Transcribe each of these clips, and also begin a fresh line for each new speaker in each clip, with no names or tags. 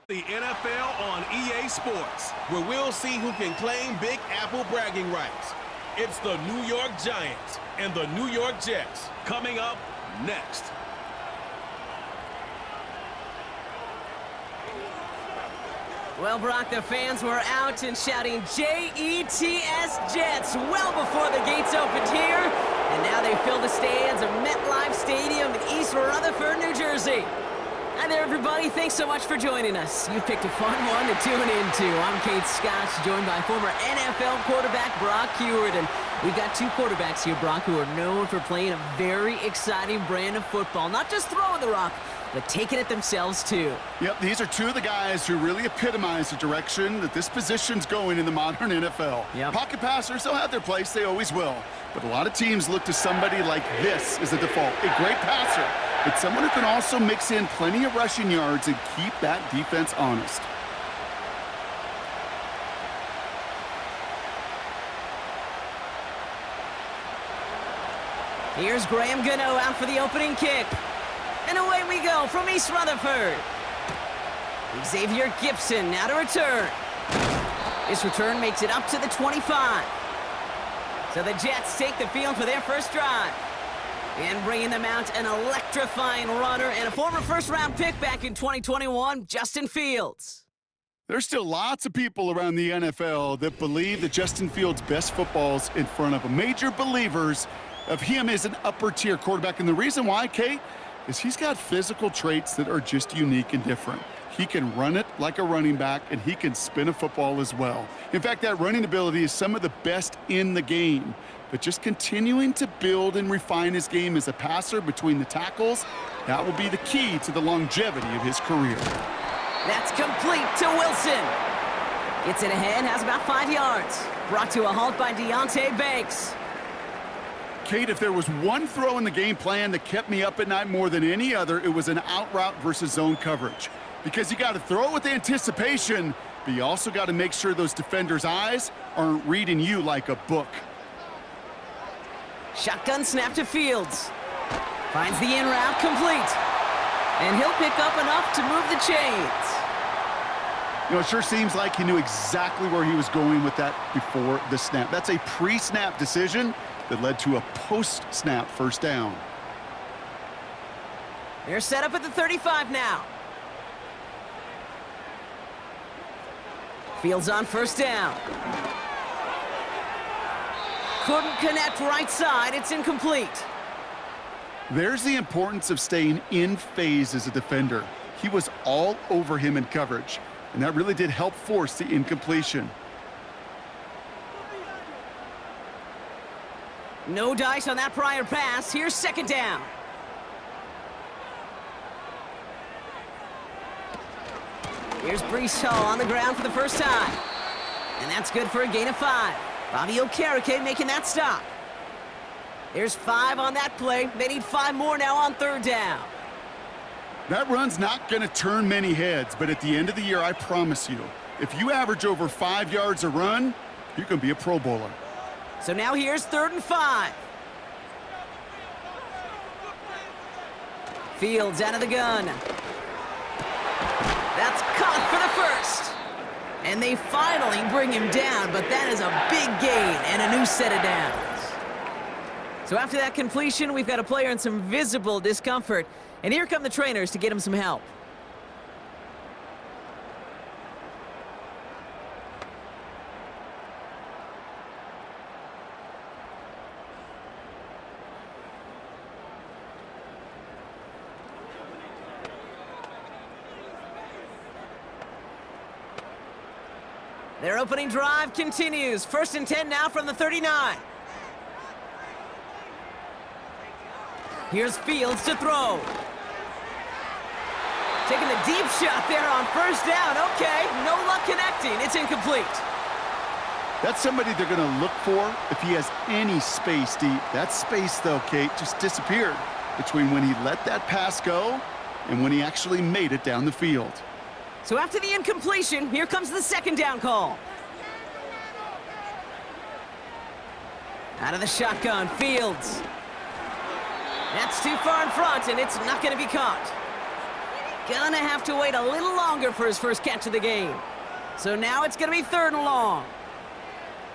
The NFL on EA Sports, where we'll see who can claim Big Apple bragging rights. It's the New York Giants and the New York Jets coming up next.
Well, Brock, the fans were out and shouting J-E-T-S Jets well before the gates opened here. And now they fill the stands of MetLife Stadium in East Rutherford, New Jersey. Hi there, everybody. Thanks so much for joining us. You picked a fun one to tune into. I'm Kate Scott, joined by former NFL quarterback Brock Huard. And we've got two quarterbacks here, Brock, who are known for playing a very exciting brand of football. Not just throwing the rock, but taking it themselves, too.
Yep, these are two of the guys who really epitomize the direction that this position's going in the modern NFL.
Yep.
Pocket passers, they'll have their place. They always will. But a lot of teams look to somebody like this as a default. A great passer, but someone who can also mix in plenty of rushing yards and keep that defense honest.
Here's Graham Gano out for the opening kick. And away we go from East Rutherford. Xavier Gibson now to return. This return makes it up to the 25. So the Jets take the field for their first drive. And bringing them out, an electrifying runner and a former first-round pick back in 2021, Justin Fields.
There's still lots of people around the NFL that believe that Justin Fields' best football's in front of them. Major believers of him as an upper-tier quarterback. And the reason why, Kate, is he's got physical traits that are just unique and different. He can run it like a running back, and he can spin a football as well. In fact, that running ability is some of the best in the game. But just continuing to build and refine his game as a passer between the tackles, that will be the key to the longevity of his career.
That's complete to Wilson. Gets it ahead, has about 5 yards. Brought to a halt by Deonte Banks.
Kate, if there was one throw in the game plan that kept me up at night more than any other, it was an out route versus zone coverage. Because you got to throw with anticipation, but you also got to make sure those defenders' eyes aren't reading you like a book.
Shotgun snap to Fields. Finds the in route complete. And he'll pick up enough to move the chains.
You know, it sure seems like he knew exactly where he was going with that before the snap. That's a pre-snap decision that led to a post-snap first down.
They're set up at the 35 now. Fields on first down. Couldn't connect right side. It's incomplete.
There's the importance of staying in phase as a defender. He was all over him in coverage, and that really did help force the incompletion.
No dice on that prior pass. Here's second down. Here's Breece Hall on the ground for the first time. And that's good for a gain of 5. Bobby Okereke making that stop. There's 5 on that play. They need 5 more now on third down.
That run's not going to turn many heads, but at the end of the year, I promise you, if you average over 5 yards a run, you can be a Pro Bowler.
So now here's 3rd and 5. Fields out of the gun. That's caught for the first. And they finally bring him down, but that is a big gain and a new set of downs. So after that completion, we've got a player in some visible discomfort. And here come the trainers to get him some help. Their opening drive continues. 1st and 10 now from the 39. Here's Fields to throw. Taking the deep shot there on first down. Okay, no luck connecting. It's incomplete.
That's somebody they're going to look for if he has any space deep. That space, though, Kate, just disappeared between when he let that pass go and when he actually made it down the field.
So after the incompletion, here comes the second down call. Out of the shotgun, Fields. That's too far in front, and it's not going to be caught. Gonna have to wait a little longer for his first catch of the game. So now it's gonna be 3rd and long.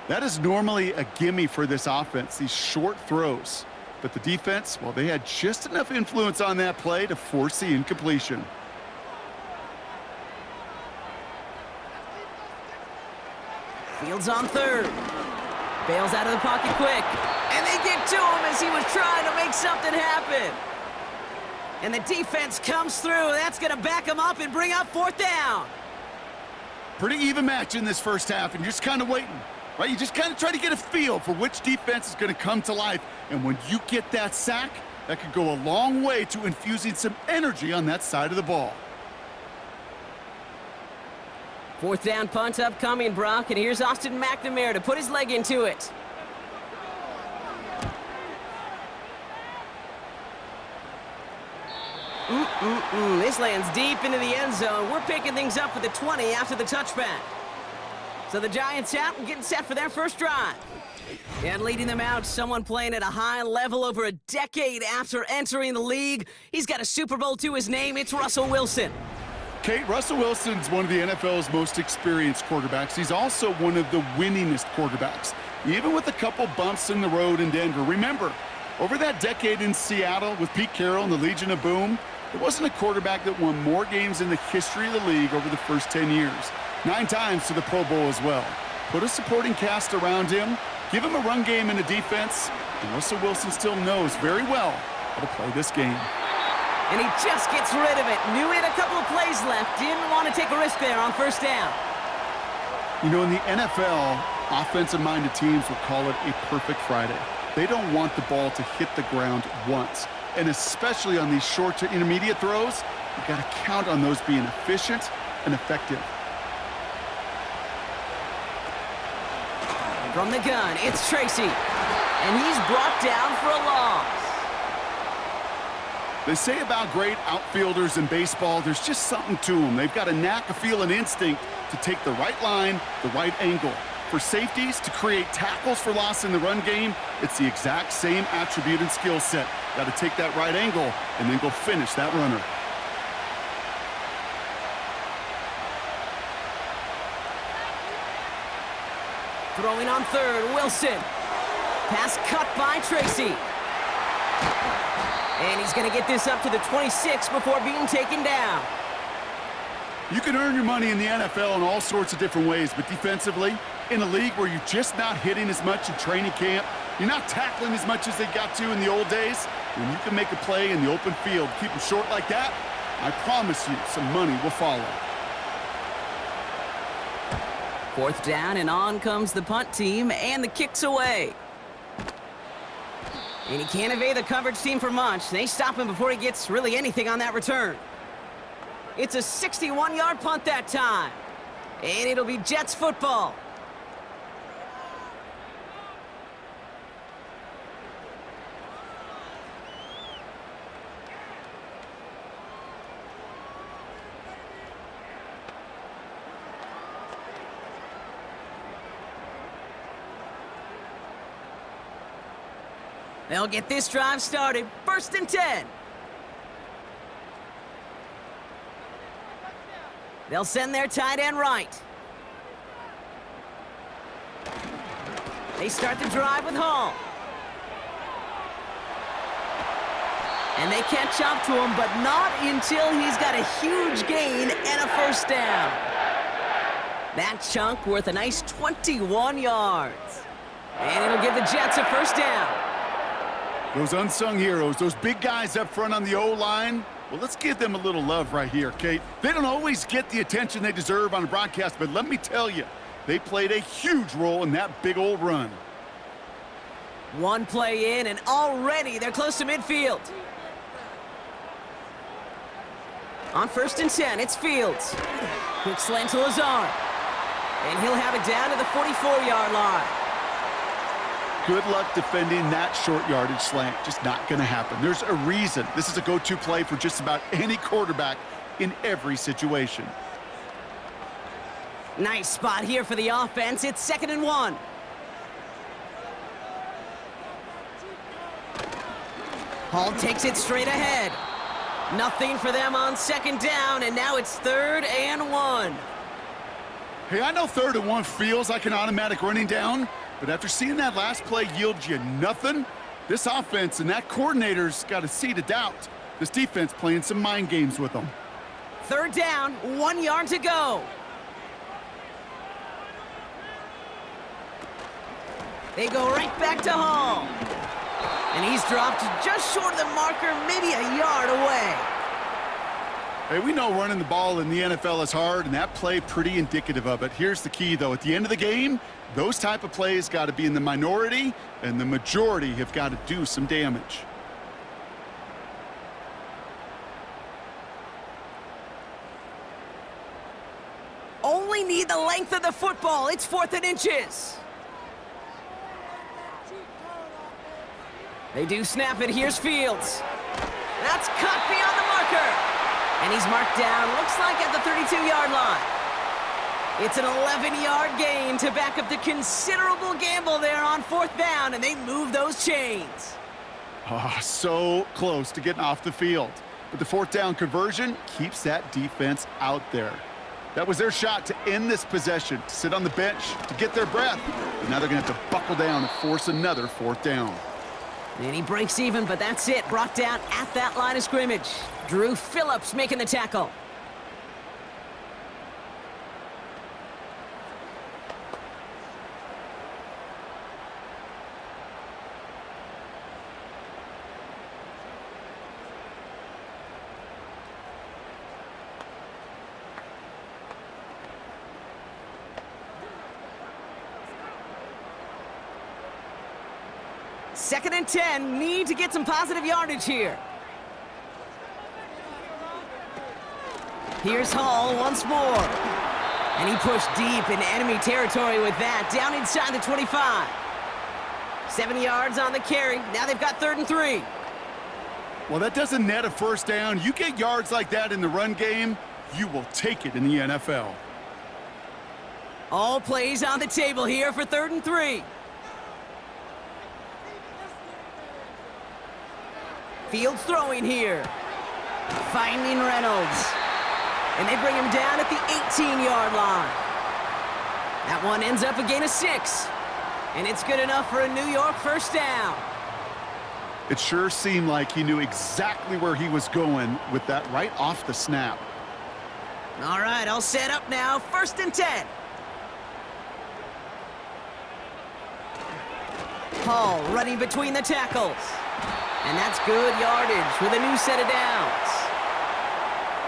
That is normally a gimme for this offense, these short throws. But the defense, well, they had just enough influence on that play to force the incompletion.
Fields on 3rd. Bails out of the pocket quick. And they get to him as he was trying to make something happen. And the defense comes through. That's going to back him up and bring up 4th down.
Pretty even match in this first half, and you're just kind of waiting, right? You just kind of try to get a feel for which defense is going to come to life. And when you get that sack, that could go a long way to infusing some energy on that side of the ball.
4th down punt upcoming, Brock, and here's Austin McNamara to put his leg into it. This lands deep into the end zone. We're picking things up at the 20 after the touchback. So the Giants out and getting set for their first drive. And leading them out, someone playing at a high level over a decade after entering the league. He's got a Super Bowl to his name. It's Russell Wilson.
Kate, Russell Wilson's one of the NFL's most experienced quarterbacks. He's also one of the winningest quarterbacks, even with a couple bumps in the road in Denver. Remember, over that decade in Seattle with Pete Carroll and the Legion of Boom, there wasn't a quarterback that won more games in the history of the league over the first 10 years. 9 times to the Pro Bowl as well. Put a supporting cast around him, give him a run game and a defense, and Russell Wilson still knows very well how to play this game.
And he just gets rid of it. Knew he had a couple of plays left. Didn't want to take a risk there on 1st down.
You know, in the NFL, offensive-minded teams will call it a perfect Friday. They don't want the ball to hit the ground once. And especially on these short to intermediate throws, you got to count on those being efficient and effective.
From the gun, it's Tracy. And he's brought down for a loss.
They say about great outfielders in baseball, there's just something to them. They've got a knack, a feel, and instinct to take the right line, the right angle. For safeties to create tackles for loss in the run game, it's the exact same attribute and skill set. Got to take that right angle and then go finish that runner.
Throwing on 3rd, Wilson. Pass cut by Tracy. And he's going to get this up to the 26 before being taken down.
You can earn your money in the NFL in all sorts of different ways, but defensively, in a league where you're just not hitting as much in training camp, you're not tackling as much as they got to in the old days, when you can make a play in the open field, keep them short like that, I promise you some money will follow.
4th down, and on comes the punt team, and the kick's away. And he can't evade the coverage team for much. They stop him before he gets really anything on that return. It's a 61-yard punt that time. And it'll be Jets football. They'll get this drive started. 1st and 10. They'll send their tight end right. They start the drive with Hall. And they catch up to him, but not until he's got a huge gain and a 1st down. That chunk worth a nice 21 yards. And it'll give the Jets a 1st down.
Those unsung heroes, those big guys up front on the O-line, well, let's give them a little love right here, Kate. They don't always get the attention they deserve on a broadcast, but let me tell you, they played a huge role in that big old run.
One play in, and already they're close to midfield. On 1st and 10, it's Fields. Quick slant to Lazard. And he'll have it down to the 44-yard line.
Good luck defending that short yardage slant. Just not going to happen. There's a reason this is a go-to play for just about any quarterback in every situation.
Nice spot here for the offense. It's 2nd and 1. Hall takes it straight ahead. Nothing for them on second down, and now it's 3rd and 1.
Hey, I know 3rd and 1 feels like an automatic running down, but after seeing that last play yield you nothing, this offense and that coordinator's got a seed of doubt. This defense playing some mind games with them.
3rd down, 1 yard to go. They go right back to Hall. And he's dropped just short of the marker, maybe a yard away.
Hey, we know running the ball in the NFL is hard, and that play pretty indicative of it. Here's the key, though. At the end of the game, those type of plays got to be in the minority, and the majority have got to do some damage.
Only need the length of the football. It's 4th and inches. They do snap it. Here's Fields. That's cut beyond the marker. And he's marked down, looks like at the 32-yard line. It's an 11-yard gain to back up the considerable gamble there on 4th down, and they move those chains.
Oh, so close to getting off the field. But the 4th down conversion keeps that defense out there. That was their shot to end this possession, to sit on the bench, to get their breath. And now they're going to have to buckle down and force another 4th down.
And he breaks even, but that's it. Brought down at that line of scrimmage. Drew Phillips making the tackle. Second and 10, need to get some positive yardage here. Here's Hall once more. And he pushed deep in enemy territory with that, down inside the 25. 7 yards on the carry. Now they've got 3rd and 3.
Well, that doesn't net a 1st down. You get yards like that in the run game, you will take it in the NFL.
All plays on the table here for 3rd and 3. Fields throwing here. Finding Reynolds. And they bring him down at the 18-yard line. That one ends up a gain of 6. And it's good enough for a New York 1st down.
It sure seemed like he knew exactly where he was going with that right off the snap.
All right, all set up now. 1st and 10. Hall running between the tackles. And that's good yardage with a new set of downs.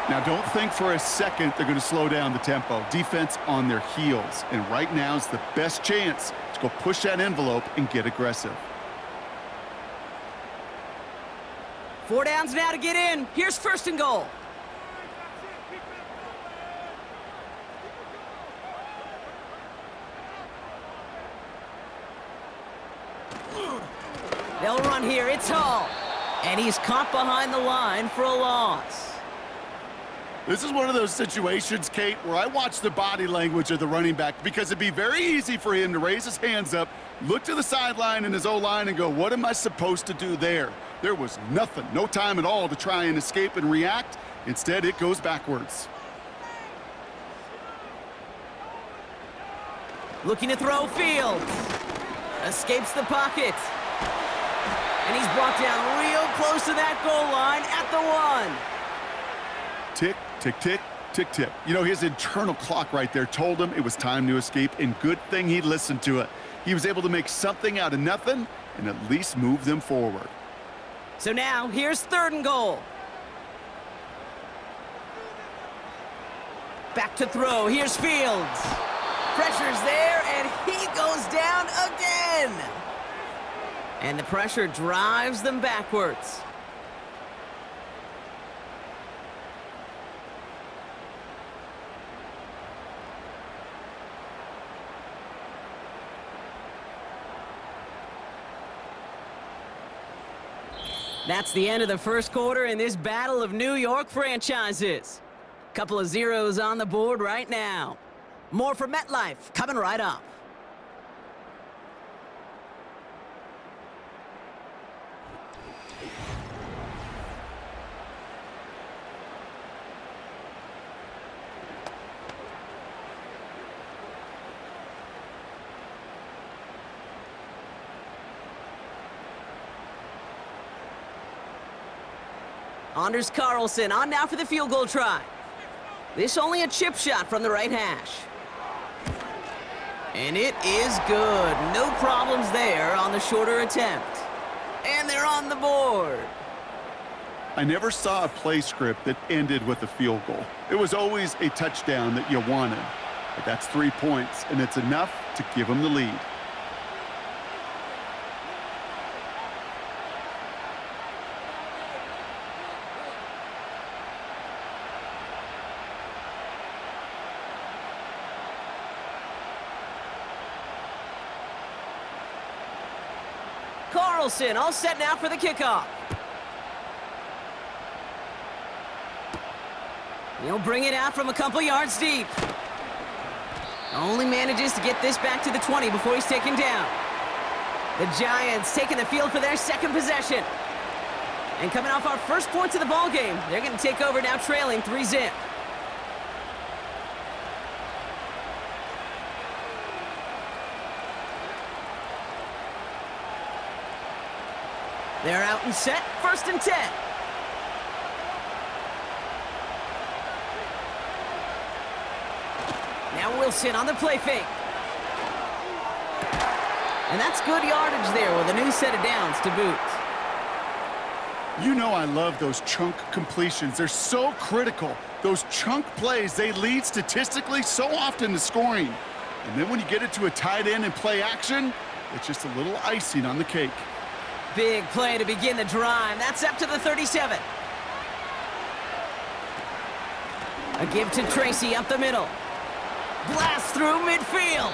Now, don't think for a second they're going to slow down the tempo. Defense on their heels. And right now is the best chance to go push that envelope and get aggressive.
4 downs now to get in. Here's 1st and goal. They'll run here. It's Hall. And he's caught behind the line for a loss.
This is one of those situations, Kate, where I watch the body language of the running back because it'd be very easy for him to raise his hands up, look to the sideline in his O-line and go, what am I supposed to do there? There was nothing, no time at all to try and escape and react. Instead, it goes backwards.
Looking to throw Fields. Escapes the pocket. And he's brought down real close to that goal line at the 1.
Tick, tick, tick, tick, tick. You know, his internal clock right there told him it was time to escape, and good thing he listened to it. He was able to make something out of nothing and at least move them forward.
So now, here's 3rd and goal. Back to throw. Here's Fields. Pressure's there, and he goes down again. And the pressure drives them backwards. That's the end of the 1st quarter in this battle of New York franchises. Couple of zeros on the board right now. More from MetLife coming right up. Anders Carlson on now for the field goal try. This only a chip shot from the right hash. And it is good. No problems there on the shorter attempt. And they're on the board.
I never saw a play script that ended with a field goal. It was always a touchdown that you wanted. But that's 3 points, and it's enough to give them the lead.
Carlson all set now for the kickoff. He'll bring it out from a couple yards deep. Only manages to get this back to the 20 before he's taken down. The Giants taking the field for their second possession. And coming off our first points of the ball game, they're going to take over now trailing 3-zip. They're out and set, 1st and 10. Now Wilson on the play fake. And that's good yardage there with a new set of downs to boot.
You know I love those chunk completions. They're so critical. Those chunk plays, they lead statistically so often to scoring. And then when you get it to a tight end and play action, it's just a little icing on the cake.
Big play to begin the drive. That's up to the 37. A give to Tracy up the middle. Blast through midfield.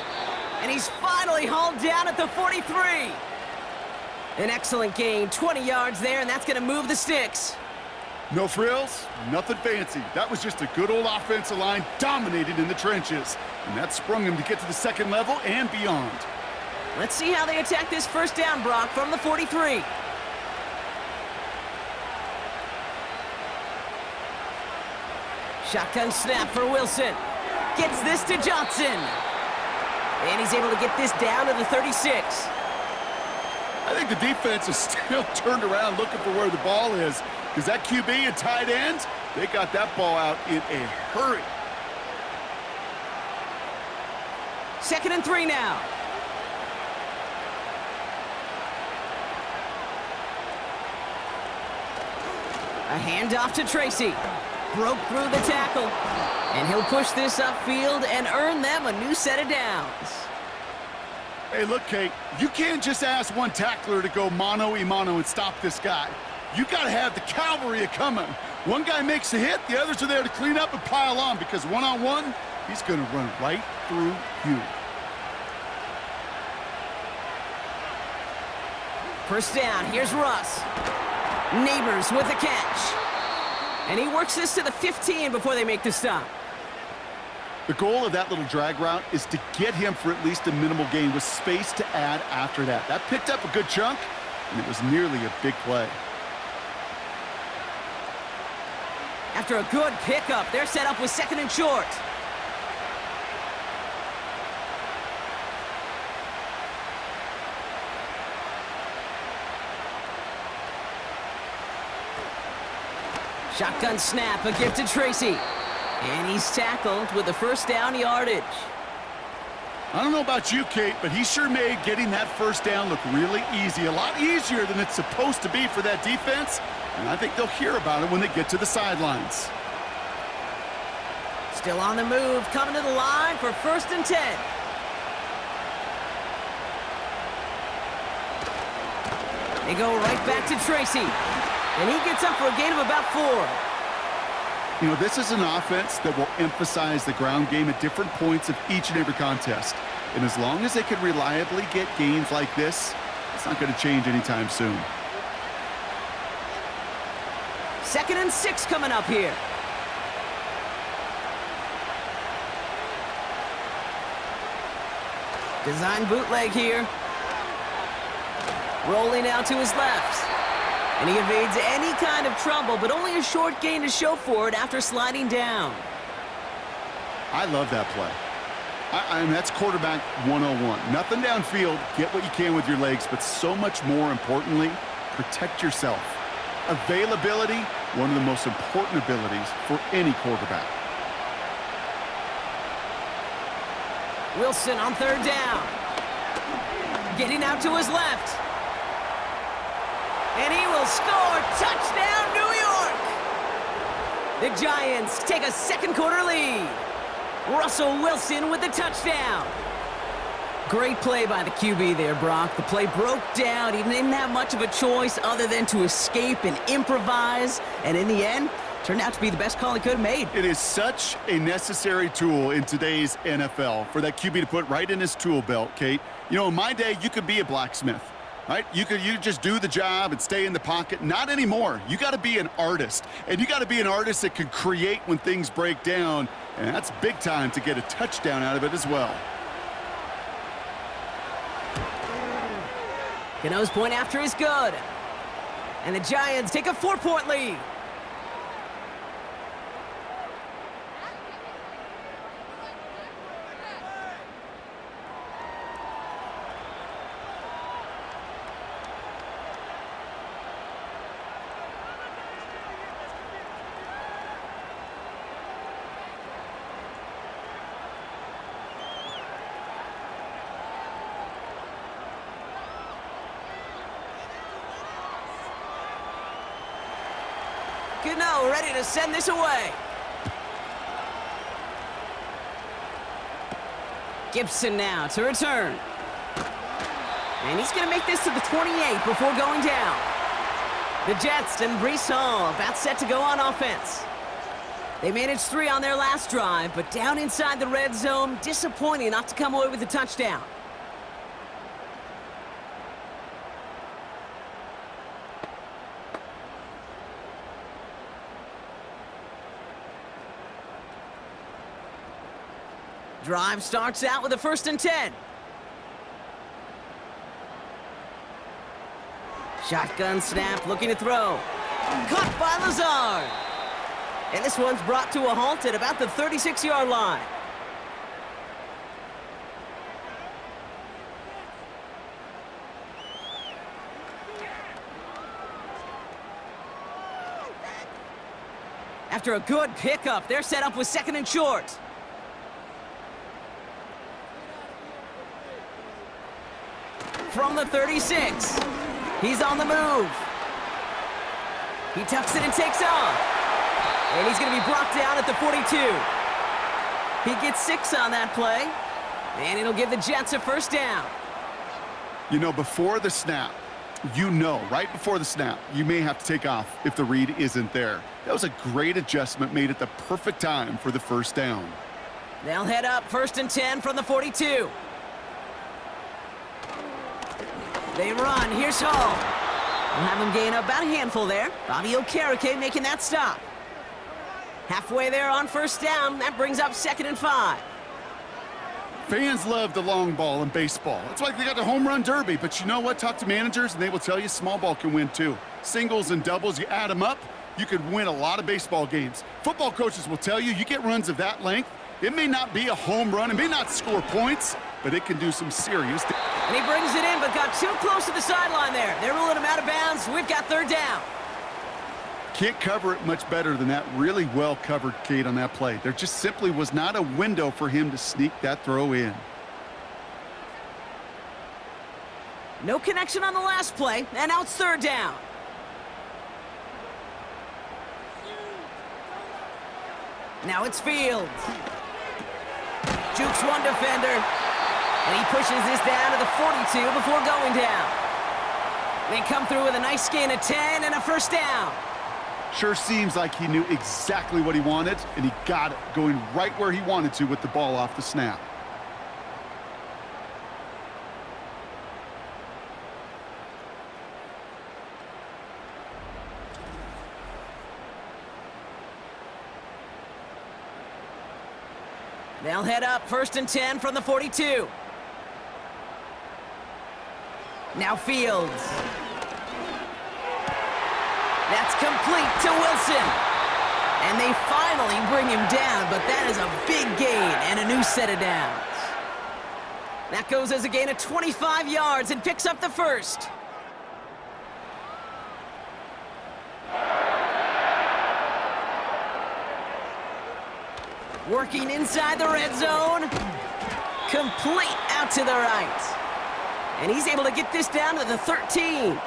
And he's finally hauled down at the 43. An excellent gain, 20 yards there, and that's going to move the sticks.
No frills, nothing fancy. That was just a good old offensive line dominated in the trenches. And that sprung him to get to the second level and beyond.
Let's see how they attack this first down, Brock, from the 43. Shotgun snap for Wilson. Gets this to Johnson. And he's able to get this down to the 36.
I think the defense is still turned around looking for where the ball is, because that QB and tight end, they got that ball out in a hurry.
2nd and 3 now. A handoff to Tracy. Broke through the tackle. And he'll push this upfield and earn them a new set of downs.
Hey, look, Kate, you can't just ask one tackler to go mano-a-mano and stop this guy. You got to have the cavalry coming. One guy makes a hit, the others are there to clean up and pile on, because one-on-one, he's going to run right through you.
First down, here's Russ. Neighbors with a catch. And he works this to the 15 before they make the stop.
The goal of that little drag route is to get him for at least a minimal gain with space to add after that. That picked up a good chunk, and it was nearly a big play.
After a good pickup, they're set up with 2nd and short. Shotgun snap, a give to Tracy. And he's tackled with the first down yardage.
I don't know about you, Kate, but he sure made getting that first down look really easy. A lot easier than it's supposed to be for that defense. And I think they'll hear about it when they get to the sidelines.
Still on the move, coming to the line for 1st and 10. They go right back to Tracy. And he gets up for a gain of about 4.
You know, this is an offense that will emphasize the ground game at different points of each and every contest. And as long as they can reliably get gains like this, it's not going to change anytime soon.
2nd and 6 coming up here. Design bootleg here. Rolling out to his left. And he evades any kind of trouble, but only a short gain to show for it after sliding down.
I love that play. I mean, that's quarterback 101. Nothing downfield, get what you can with your legs, but so much more importantly, protect yourself. Availability one of the most important abilities for any quarterback.
Wilson on third down. Getting out to his left. And he will score. Touchdown, New York! The Giants take a second quarter lead. Russell Wilson with the touchdown. Great play by the QB there, Brock. The play broke down. He didn't have much of a choice other than to escape and improvise. And in the end, turned out to be the best call he could have made.
It is such a necessary tool in today's NFL for that QB to put right in his tool belt, Kate. You know, in my day, you could be a blacksmith, right? You just do the job and stay in the pocket. Not anymore. You got to be an artist. And you got to be an artist that can create when things break down. And that's big time to get a touchdown out of it as well.
Gano's point after is good. And the Giants take a 4-point lead. Gano ready to send this away. Gibson now to return. And he's going to make this to the 28 before going down. The Jets and Breece Hall about set to go on offense. They managed 3 on their last drive, but down inside the red zone, disappointing not to come away with a touchdown. Drive starts out with a 1st and 10. Shotgun snap, looking to throw. Caught by Lazard. And this one's brought to a halt at about the 36-yard line. After a good pickup, they're set up with 2nd and short. From the 36. He's on the move. He tucks it and takes off. And he's going to be brought down at the 42. He gets 6 on that play. And it'll give the Jets a 1st down.
You know, before the snap, right before the snap, you may have to take off if the read isn't there. That was a great adjustment made at the perfect time for the 1st down.
They'll head up 1st and 10 from the 42. They run. Here's Hall. We'll have him gain about a handful there. Bobby Okereke making that stop. Halfway there on 1st down. That brings up 2nd and 5.
Fans love the long ball in baseball. That's why they got the home run derby. But you know what? Talk to managers, and they will tell you small ball can win too. Singles and doubles, you add them up, you could win a lot of baseball games. Football coaches will tell you, you get runs of that length, it may not be a home run, it may not score points, but it can do some serious damage.
And he brings it in, but got too close to the sideline there. They're ruling him out of bounds. We've got 3rd down.
Can't cover it much better than that. Really well covered, Kate, on that play. There just simply was not a window for him to sneak that throw in.
No connection on the last play, and now it's 3rd down. Now it's Fields. Jukes one defender. And he pushes this down to the 42 before going down. They come through with a nice gain of 10 and a 1st down.
Sure seems like he knew exactly what he wanted, and he got it, going right where he wanted to with the ball off the snap.
They'll head up 1st and 10 from the 42. Now Fields. That's complete to Wilson. And they finally bring him down, but that is a big gain and a new set of downs. That goes as a gain of 25 yards and picks up the 1st. Working inside the red zone. Complete out to the right. And he's able to get this down to the 13.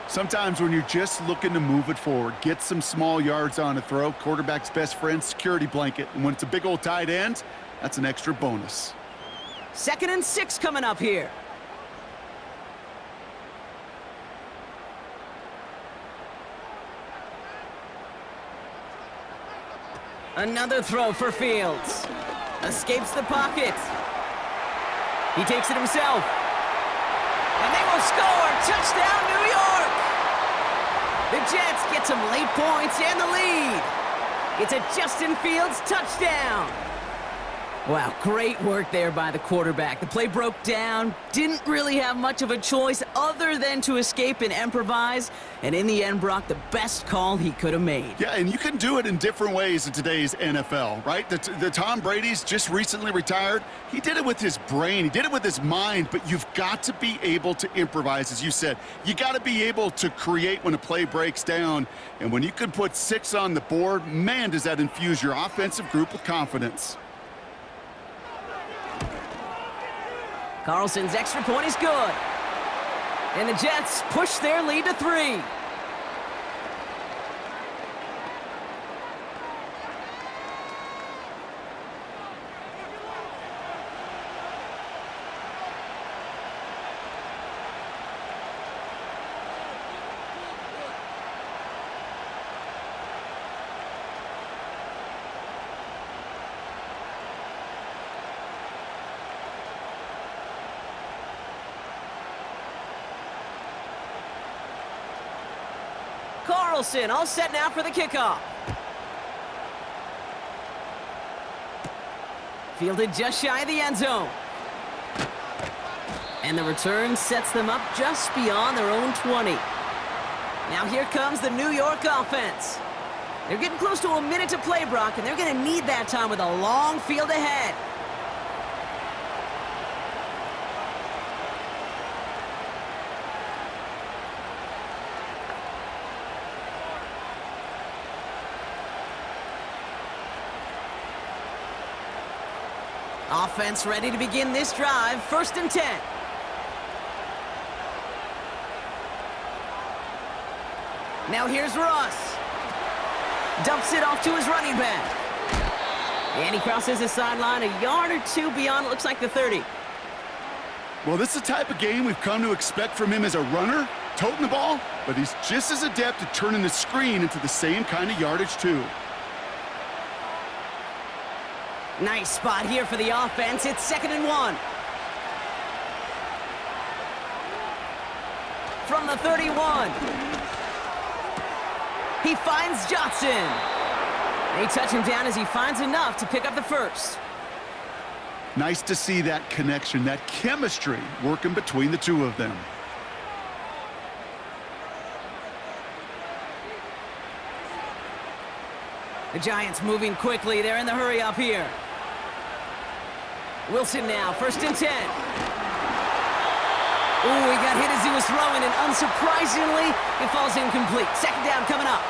Sometimes when you're just looking to move it forward, get some small yards on a throw, quarterback's best friend, security blanket. And when it's a big old tight end, that's an extra bonus.
2nd and 6 coming up here. Another throw for Fields. Escapes the pocket. He takes it himself. And they will score! Touchdown, New York! The Jets get some late points and the lead. It's a Justin Fields touchdown. Wow, great work there by the quarterback. The play broke down, didn't really have much of a choice other than to escape and improvise, and in the end, Brock, the best call he could have made.
Yeah, and you can do it in different ways in today's NFL, right? The Tom Brady's just recently retired. He did it with his brain. He did it with his mind, but you've got to be able to improvise, as you said. You got to be able to create when a play breaks down, and when you can put 6 on the board, man, does that infuse your offensive group with confidence.
Carlson's extra point is good. And the Jets push their lead to 3. Carlson all set now for the kickoff. Fielded just shy of the end zone. And the return sets them up just beyond their own 20. Now here comes the New York offense. They're getting close to a minute to play, Brock, and they're going to need that time with a long field ahead. Offense ready to begin this drive. 1st and 10. Now here's Russ. Dumps it off to his running back. And he crosses the sideline a yard or 2 beyond, it looks like the 30.
Well, this is the type of game we've come to expect from him as a runner, toting the ball, but he's just as adept at turning the screen into the same kind of yardage, too.
Nice spot here for the offense. It's 2nd and 1. From the 31. He finds Johnson. They touch him down as he finds enough to pick up the 1st.
Nice to see that connection, that chemistry working between the two of them.
The Giants moving quickly. They're in the hurry up here. Wilson now, 1st and 10. Ooh, he got hit as he was throwing, and unsurprisingly, it falls incomplete. 2nd down coming up.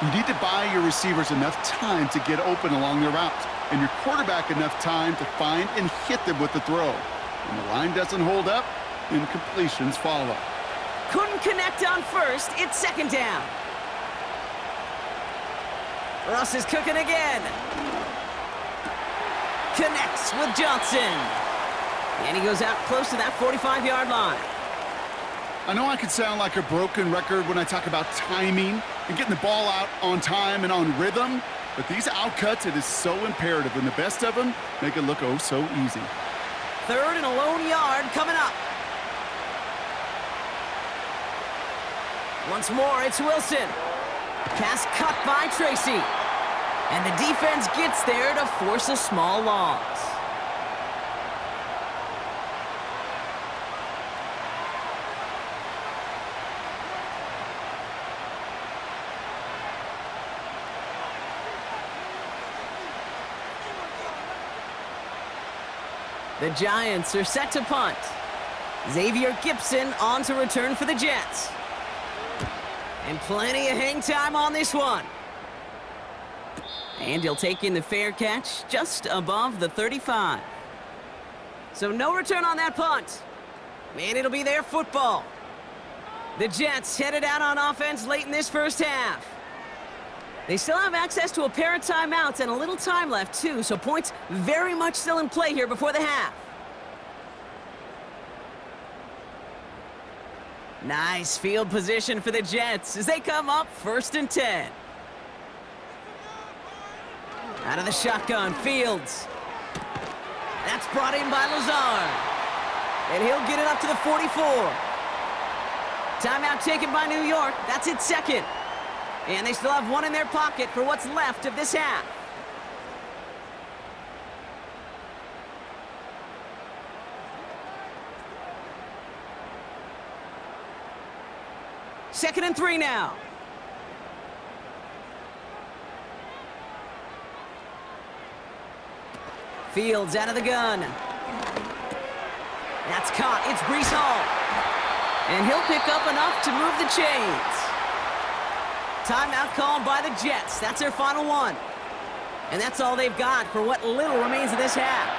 You need to buy your receivers enough time to get open along their route, and your quarterback enough time to find and hit them with the throw. When the line doesn't hold up, incompletions follow.
Couldn't connect on 1st. It's 2nd down. Russ is cooking again. Connects with Johnson. And he goes out close to that 45-yard line.
I know I could sound like a broken record when I talk about timing and getting the ball out on time and on rhythm, but these outcuts, it is so imperative, and the best of them make it look oh so easy.
3rd and a lone yard coming up. Once more, it's Wilson. Pass cut by Tracy. And the defense gets there to force a small loss. The Giants are set to punt. Xavier Gipson on to return for the Jets. And plenty of hang time on this one. And he'll take in the fair catch just above the 35. So no return on that punt. And it'll be their football. The Jets headed out on offense late in this first half. They still have access to a pair of timeouts and a little time left, too, so points very much still in play here before the half. Nice field position for the Jets as they come up 1st and 10. Out of the shotgun, Fields. That's brought in by Lazard. And he'll get it up to the 44. Timeout taken by New York. That's its second. And they still have one in their pocket for what's left of this half. Second and 3 now. Fields out of the gun. That's caught. It's Breece Hall. And he'll pick up enough to move the chains. Timeout called by the Jets. That's their final one. And that's all they've got for what little remains of this half.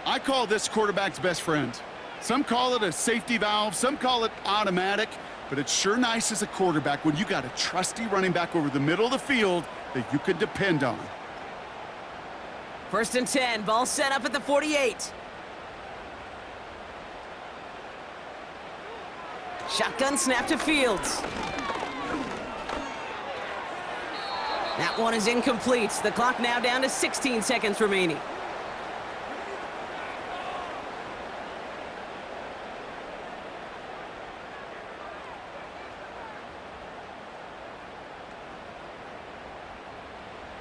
I call this quarterback's best friend. Some call it a safety valve, some call it automatic, but it's sure nice as a quarterback when you got a trusty running back over the middle of the field that you could depend on.
1st and 10, ball set up at the 48. Shotgun snap to Fields. That one is incomplete. The clock now down to 16 seconds remaining.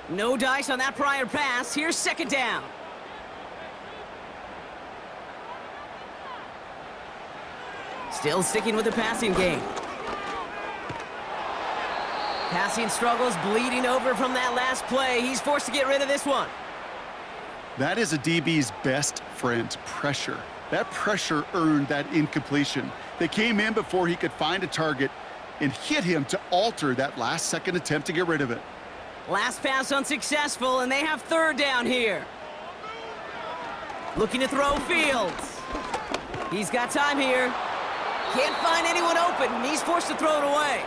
No dice on that prior pass. Here's 2nd down. Still sticking with the passing game. Passing struggles bleeding over from that last play. He's forced to get rid of this one.
That is a DB's best friend, pressure. That pressure earned that incompletion. They came in before he could find a target and hit him to alter that last-second attempt to get rid of it.
Last pass unsuccessful, and they have 3rd down here. Looking to throw Fields. He's got time here. Can't find anyone open. He's forced to throw it away.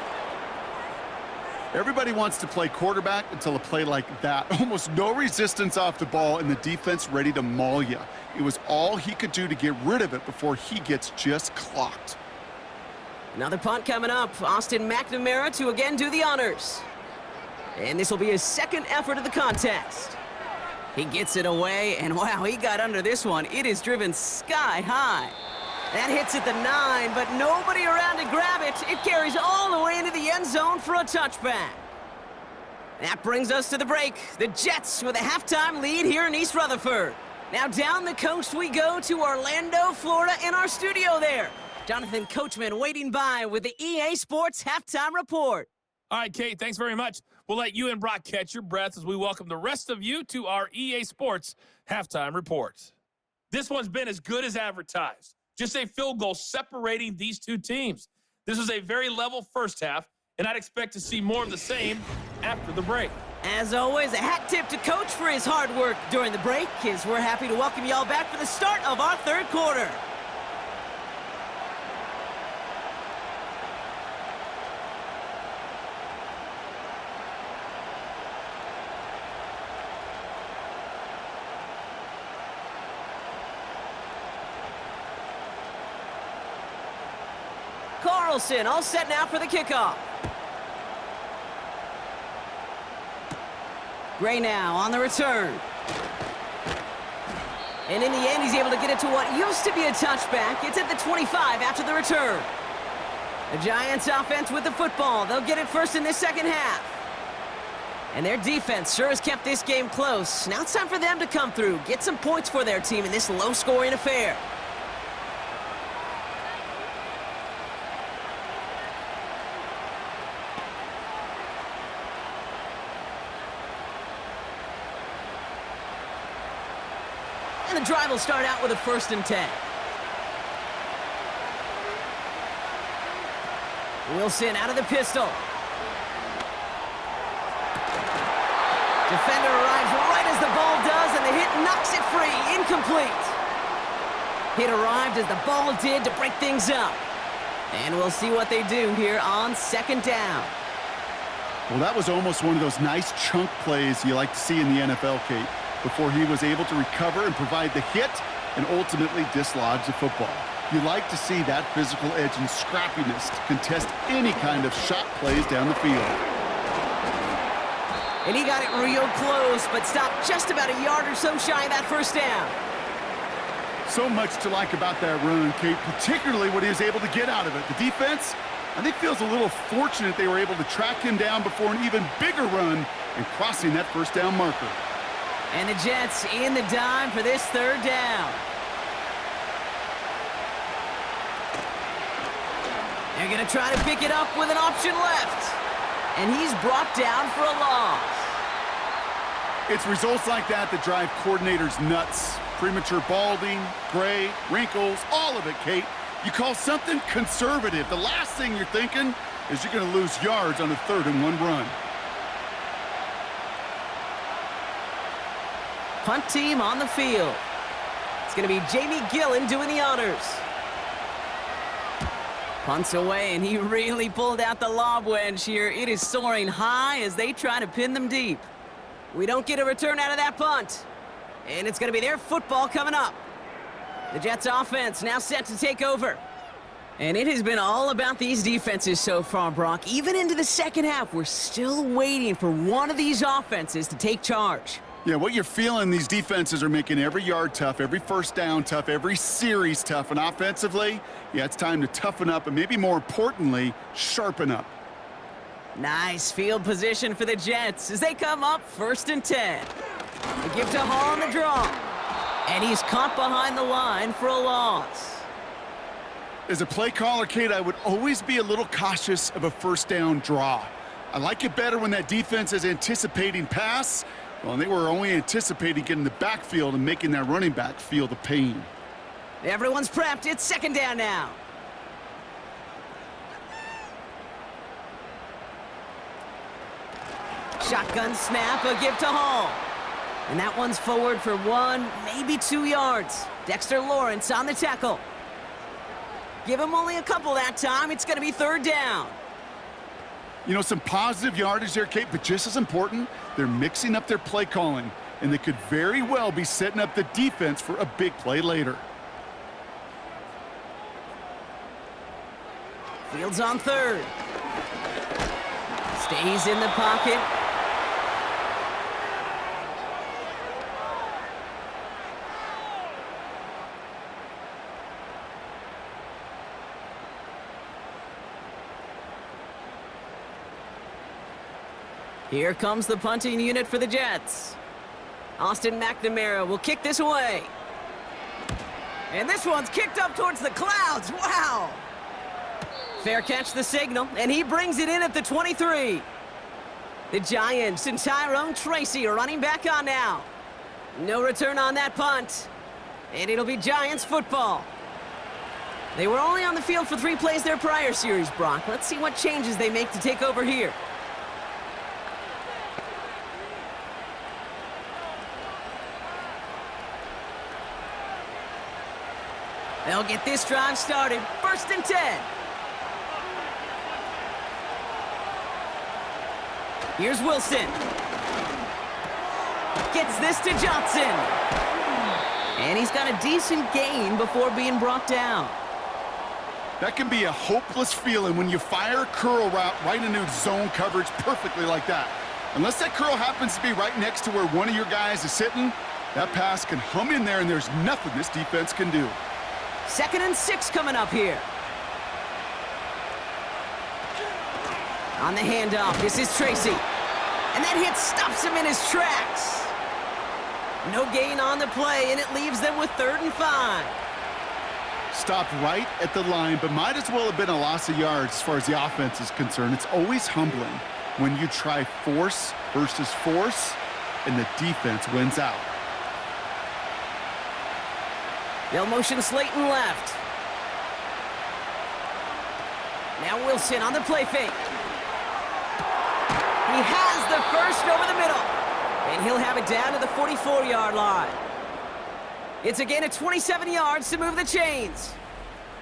Everybody wants to play quarterback until a play like that. Almost no resistance off the ball and the defense ready to maul you. It was all he could do to get rid of it before he gets just clocked.
Another punt coming up. Austin McNamara to again do the honors. And this will be his 2nd effort of the contest. He gets it away, and wow, he got under this one. It is driven sky high. That hits at the 9, but nobody around to grab it. It carries all the way into the end zone for a touchback. That brings us to the break. The Jets with a halftime lead here in East Rutherford. Now down the coast we go to Orlando, Florida, in our studio there. Jonathan Coachman waiting by with the EA Sports Halftime Report.
All right, Kate, thanks very much. We'll let you and Brock catch your breath as we welcome the rest of you to our EA Sports Halftime Report. This one's been as good as advertised. Just a field goal separating these two teams. This was a very level first half, and I'd expect to see more of the same after the break.
As always, a hat tip to Coach for his hard work during the break, as we're happy to welcome y'all back for the start of our 3rd quarter. Carlson all set now for the kickoff. Gray now on the return. And in the end, he's able to get it to what used to be a touchback. It's at the 25 after the return. The Giants offense with the football. They'll get it first in this 2nd half. And their defense sure has kept this game close. Now it's time for them to come through, get some points for their team in this low-scoring affair. And the drive will start out with a 1st and 10. Wilson out of the pistol. Defender arrives right as the ball does, and the hit knocks it free. Incomplete. Hit arrived as the ball did to break things up. And we'll see what they do here on second down.
Well, that was almost one of those nice chunk plays you like to see in the NFL, Kate, before he was able to recover and provide the hit and ultimately dislodge the football. You like to see that physical edge and scrappiness to contest any kind of shot plays down the field.
And he got it real close, but stopped just about a yard or so shy of that first down.
So much to like about that run, Kate, particularly what he was able to get out of it. The defense, I think, feels a little fortunate they were able to track him down before an even bigger run and crossing that first down marker.
And the Jets in the dime for this third down. They're going to try to pick it up with an option left. And he's brought down for a loss.
It's results like that that drive coordinators nuts. Premature balding, gray, wrinkles, all of it, Kate. You call something conservative. The last thing you're thinking is you're going to lose yards on a 3rd and 1 run.
Punt team on the field. It's going to be Jamie Gillen doing the honors. Punts away, and he really pulled out the lob wedge here. It is soaring high as they try to pin them deep. We don't get a return out of that punt. And it's going to be their football coming up. The Jets offense now set to take over. And it has been all about these defenses so far, Brock. Even into the second half, we're still waiting for one of these offenses to take charge.
Yeah, what you're feeling, these defenses are making every yard tough, every first down tough, every series tough. And offensively, yeah, it's time to toughen up and maybe more importantly, sharpen up.
Nice field position for the Jets as they come up 1st and 10. They give to Hall on the draw. And he's caught behind the line for a loss.
As a play caller, Kate, I would always be a little cautious of a first down draw. I like it better when that defense is anticipating pass. Well, they were only anticipating getting the backfield and making that running back feel the pain.
Everyone's prepped. It's 2nd down now. Shotgun snap, a give to Hall. And that one's forward for 1, maybe 2 yards. Dexter Lawrence on the tackle. Give him only a couple that time. It's going to be 3rd down.
You know, some positive yardage there, Kate, but just as important, they're mixing up their play calling, and they could very well be setting up the defense for a big play later.
Fields on 3rd. Stays in the pocket. Here comes the punting unit for the Jets. Austin McNamara will kick this away. And this one's kicked up towards the clouds. Wow! Fair catch the signal, and he brings it in at the 23. The Giants and Tyrone Tracy are running back on now. No return on that punt. And it'll be Giants football. They were only on the field for 3 plays their prior series, Brock. Let's see what changes they make to take over here. They'll get this drive started. 1st and 10. Here's Wilson. Gets this to Johnson. And he's got a decent gain before being brought down.
That can be a hopeless feeling when you fire a curl route right into zone coverage perfectly like that. Unless that curl happens to be right next to where one of your guys is sitting, that pass can hum in there and there's nothing this defense can do.
2nd and 6 coming up here. On the handoff, this is Tracy. And that hit stops him in his tracks. No gain on the play, and it leaves them with 3rd and 5.
Stopped right at the line, but might as well have been a loss of yards as far as the offense is concerned. It's always humbling when you try force versus force, and the defense wins out.
They'll motion Slayton left. Now Wilson on the play fake. He has the first over the middle. And he'll have it down to the 44-yard line. It's a gain of 27 yards to move the chains.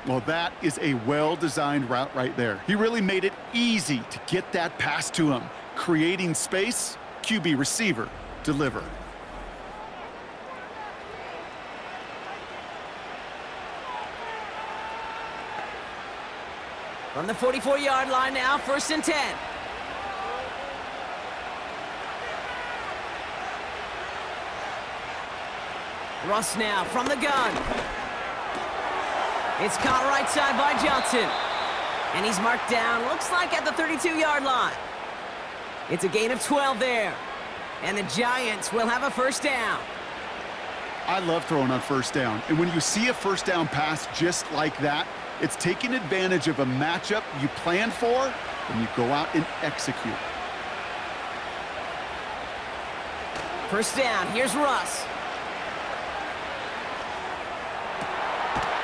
Well, that is a well-designed route right there. He really made it easy to get that pass to him. Creating space, QB receiver, deliver.
From the 44-yard line now, 1st and 10. Russ now from the gun. It's caught right side by Johnson. And he's marked down, looks like at the 32-yard line. It's a gain of 12 there. And the Giants will have a 1st down.
I love throwing on 1st down. And when you see a 1st down pass just like that, it's taking advantage of a matchup you plan for, and you go out and execute.
1st down, here's Russ.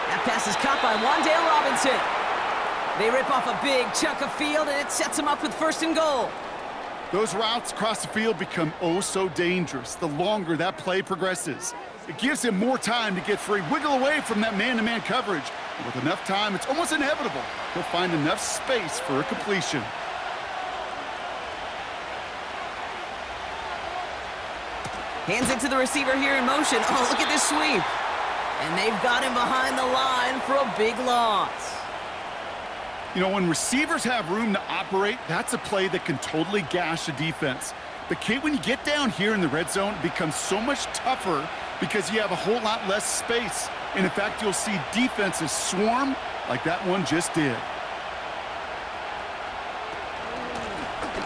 That pass is caught by Wan'Dale Robinson. They rip off a big chunk of field, and it sets them up with 1st and goal.
Those routes across the field become oh so dangerous the longer that play progresses. It gives him more time to get free, wiggle away from that man-to-man coverage. And with enough time, it's almost inevitable he'll find enough space for a completion.
Hands it to the receiver here in motion. Oh, look at this sweep. And they've got him behind the line for a big loss.
You know, when receivers have room to operate, that's a play that can totally gash a defense. But, Kate, when you get down here in the red zone, it becomes so much tougher because you have a whole lot less space. And, in fact, you'll see defenses swarm like that one just did.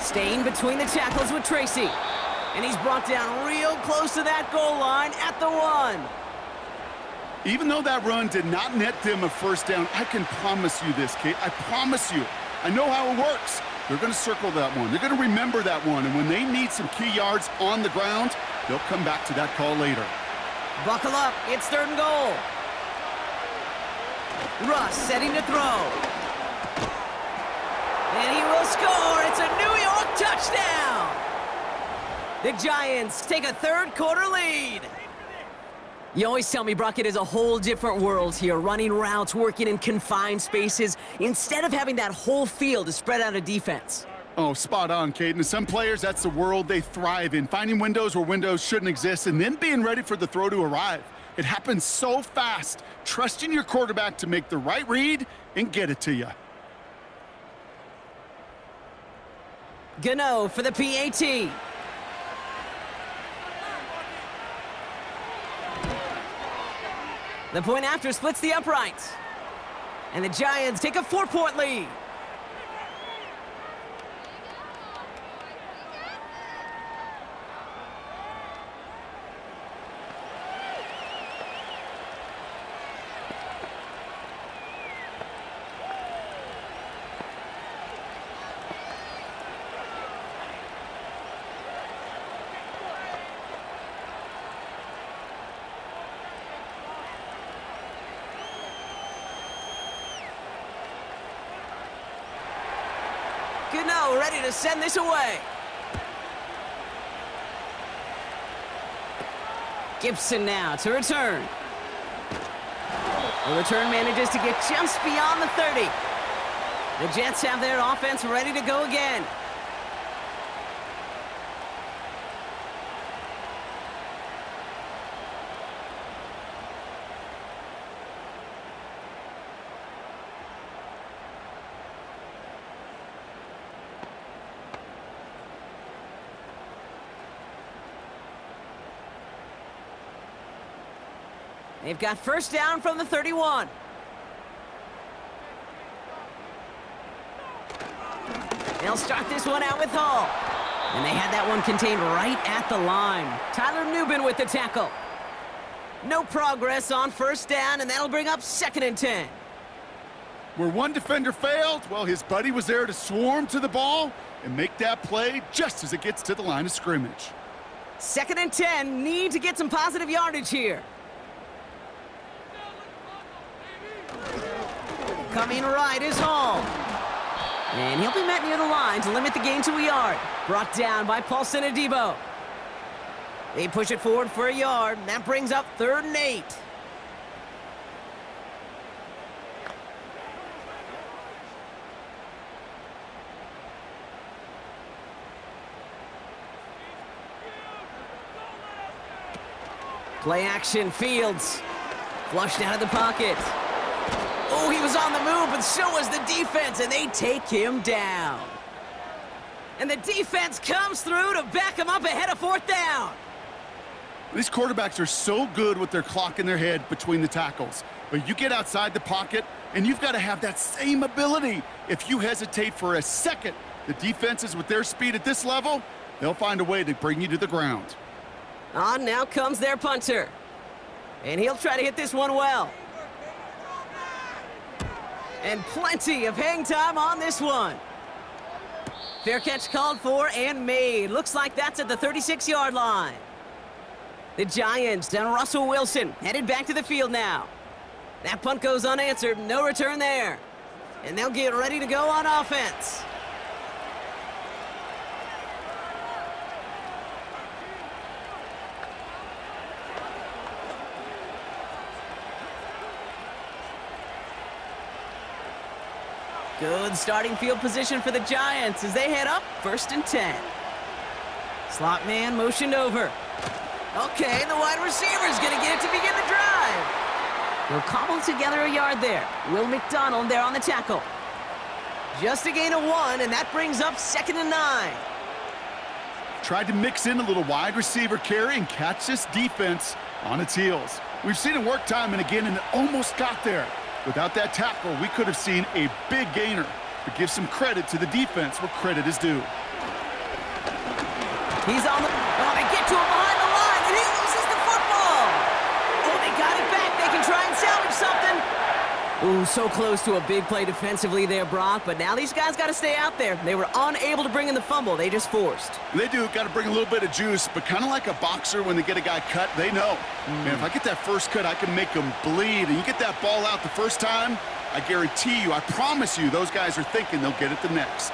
Staying between the tackles with Tracy. And he's brought down real close to that goal line at the 1.
Even though that run did not net them a 1st down, I can promise you this, Kate. I promise you. I know how it works. They're going to circle that one. They're going to remember that one. And when they need some key yards on the ground, they'll come back to that call later.
Buckle up. It's 3rd and goal. Russ setting to throw. And he will score. It's a New York touchdown. The Giants take a 3rd quarter lead. You always tell me, Brock, it is a whole different world here, running routes, working in confined spaces, instead of having that whole field to spread out a defense.
Oh, spot on, Kate. And some players, that's the world they thrive in, finding windows where windows shouldn't exist and then being ready for the throw to arrive. It happens so fast, trusting your quarterback to make the right read and get it to you.
Gano for the PAT. The point after splits the uprights. And the Giants take a 4-point lead. Gano ready to send this away. Gibson now to return. The return manages to get just beyond the 30. The Jets have their offense ready to go again. They've got 1st down from the 31. They'll start this one out with Hall. And they had that one contained right at the line. Tyler Nubin with the tackle. No progress on 1st down, and that'll bring up 2nd and 10.
Where one defender failed, well, his buddy was there to swarm to the ball and make that play just as it gets to the line of scrimmage.
2nd and 10, need to get some positive yardage here. Coming right is Hall. And he'll be met near the line to limit the gain to a yard. Brought down by Paulson Adebo. They push it forward for a yard. That brings up 3rd and 8. Play action, Fields. Flushed out of the pocket. Oh, he was on the move, but so was the defense, and they take him down. And the defense comes through to back him up ahead of 4th down.
These quarterbacks are so good with their clock in their head between the tackles. But you get outside the pocket, and you've got to have that same ability. If you hesitate for a second, the defenses with their speed at this level, they'll find a way to bring you to the ground.
On now comes their punter. And he'll try to hit this one well. And plenty of hang time on this one. Fair catch called for and made. Looks like that's at the 36-yard line. The Giants down Russell Wilson, headed back to the field now. That punt goes unanswered, no return there. And they'll get ready to go on offense. Good starting field position for the Giants as they head up 1st and 10. Slot man motioned over. Okay, the wide receiver's going to get it to begin the drive. They'll cobble together a yard there. Will McDonald there on the tackle. Just a gain of 1, and that brings up 2nd and 9.
Tried to mix in a little wide receiver carry and catch this defense on its heels. We've seen it work time and again, and it almost got there. Without that tackle, we could have seen a big gainer. But give some credit to the defense where credit is due.
He's on the... Oh, they get to him behind the line, and he loses the football. Oh, they got it back. They can try and salvage something. Ooh, so close to a big play defensively there, Brock. But now these guys got to stay out there. They were unable to bring in the fumble. They just forced.
They do. Got to bring a little bit of juice, but kind of like a boxer when they get a guy cut, they know. Man, if I get that first cut, I can make them bleed. And you get that ball out the first time, I guarantee you, I promise you, those guys are thinking they'll get it the next.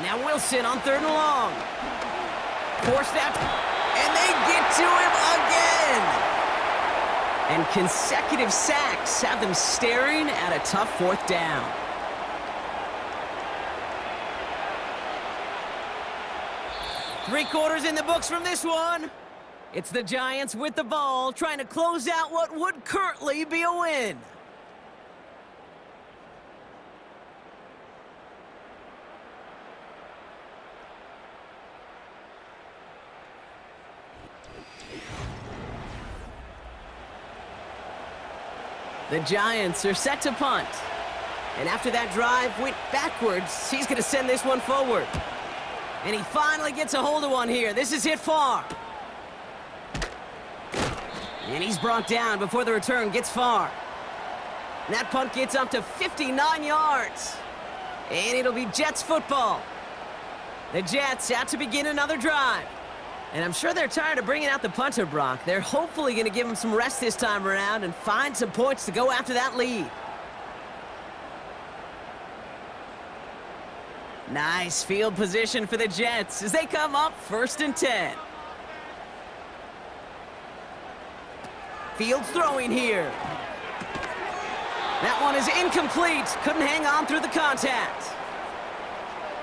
Now Wilson on 3rd and long. Forced out, and they get to him again. And consecutive sacks have them staring at a tough 4th down. Three-quarters in the books from this one. It's the Giants with the ball, trying to close out what would currently be a win. The Giants are set to punt. And after that drive went backwards, he's going to send this one forward. And he finally gets a hold of one here. This is hit far. And he's brought down before the return gets far. And that punt gets up to 59 yards. And it'll be Jets football. The Jets out to begin another drive. And I'm sure they're tired of bringing out the punter, Brock. They're hopefully going to give him some rest this time around and find some points to go after that lead. Nice field position for the Jets as they come up 1st and 10. Fields throwing here. That one is incomplete. Couldn't hang on through the contact.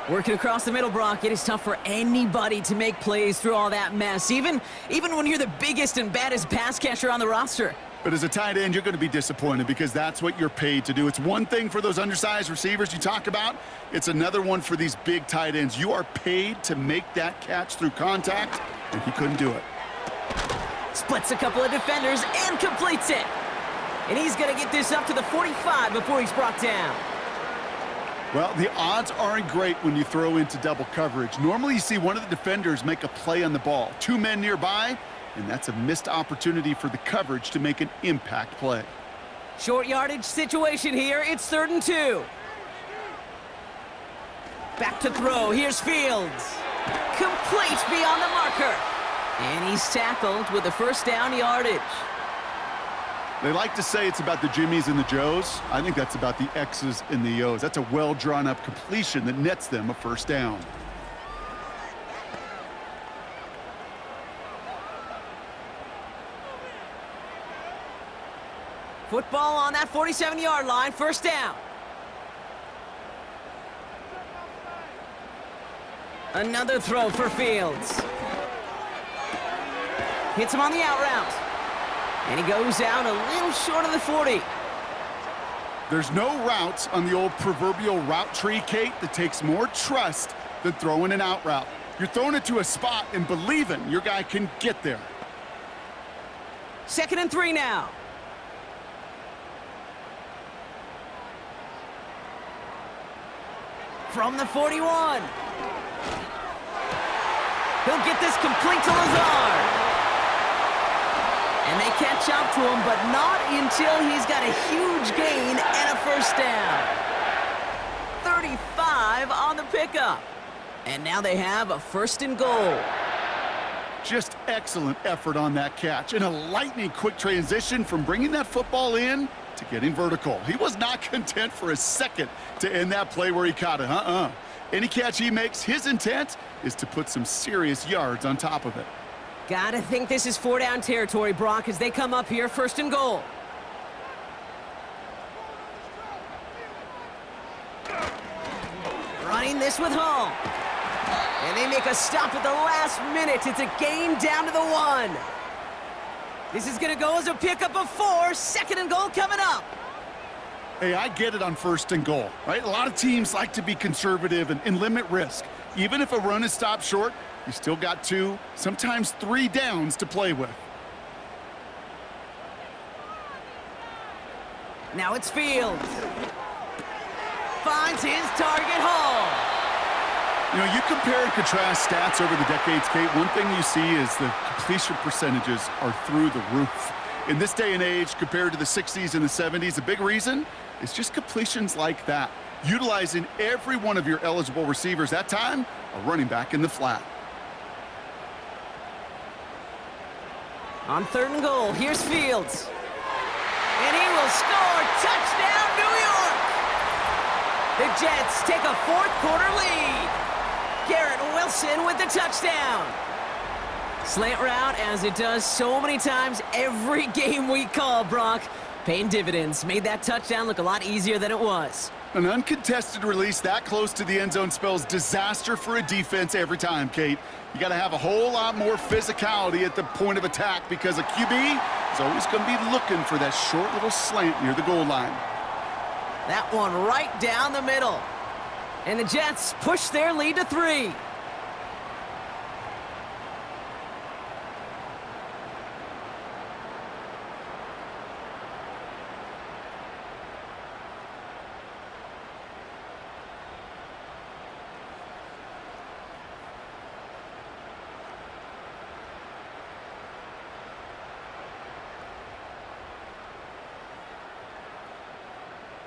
Working across the middle, Brock, it is tough for anybody to make plays through all that mess, even when you're the biggest and baddest pass catcher on the roster.
But as a tight end, you're going to be disappointed because that's what you're paid to do. It's one thing for those undersized receivers you talk about. It's another one for these big tight ends. You are paid to make that catch through contact, and he couldn't do it.
Splits a couple of defenders and completes it. And he's going to get this up to the 45 before he's brought down.
Well, the odds aren't great when you throw into double coverage. Normally you see one of the defenders make a play on the ball. 2 men nearby, and that's a missed opportunity for the coverage to make an impact play.
Short yardage situation here. It's 3rd and 2. Back to throw. Here's Fields. Complete beyond the marker. And he's tackled with a 1st down yardage.
They like to say it's about the Jimmies and the Joes. I think that's about the X's and the O's. That's a well-drawn-up completion that nets them a 1st down.
Football on that 47-yard line, first down. Another throw for Fields. Hits him on the out route. And he goes out a little short of the 40.
There's no routes on the old proverbial route tree, Kate, that takes more trust than throwing an out route. You're throwing it to a spot and believing your guy can get there.
2nd and 3 now. From the 41. He'll get this complete to Lazard. And they catch up to him, but not until he's got a huge gain and a first down. 35 on the pickup. And now they have a 1st and goal.
Just excellent effort on that catch. And a lightning quick transition from bringing that football in to getting vertical. He was not content for a second to end that play where he caught it. Any catch he makes, his intent is to put some serious yards on top of it.
Gotta think this is 4-down territory, Brock, as they come up here, 1st and goal. Running this with Hall. And they make a stop at the last minute. It's a gain down to the 1. This is gonna go as a pickup of 4. 2nd and goal coming up.
Hey, I get it on 1st and goal, right? A lot of teams like to be conservative and limit risk. Even if a run is stopped short, you still got 2, sometimes 3 downs to play with.
Now it's Fields. Finds his target, Hall.
You know, you compare and contrast stats over the decades, Kate. One thing you see is the completion percentages are through the roof. In this day and age, compared to the 60s and the 70s, a big reason is just completions like that. Utilizing every one of your eligible receivers. That time, a running back in the flat.
On 3rd and goal, here's Fields. And he will score. Touchdown, New York! The Jets take a 4th quarter lead. Garrett Wilson with the touchdown. Slant route, as it does so many times every game we call, Brock. Paying dividends. Made that touchdown look a lot easier than it was.
An uncontested release that close to the end zone spells disaster for a defense every time, Kate. You got to have a whole lot more physicality at the point of attack because a QB is always going to be looking for that short little slant near the goal line.
That one right down the middle. And the Jets push their lead to 3.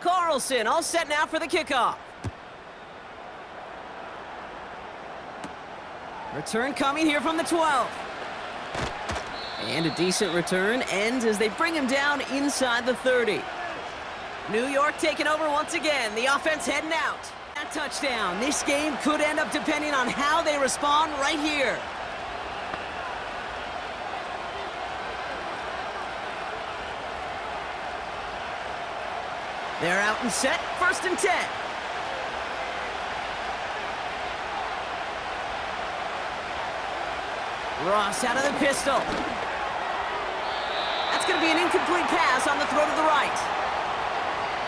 Carlson all set now for the kickoff. Return coming here from the 12. And a decent return ends as they bring him down inside the 30. New York taking over once again. The offense heading out. That touchdown. This game could end up depending on how they respond right here. They're out and set. 1st and 10. Ross out of the pistol. That's going to be an incomplete pass on the throw to the right.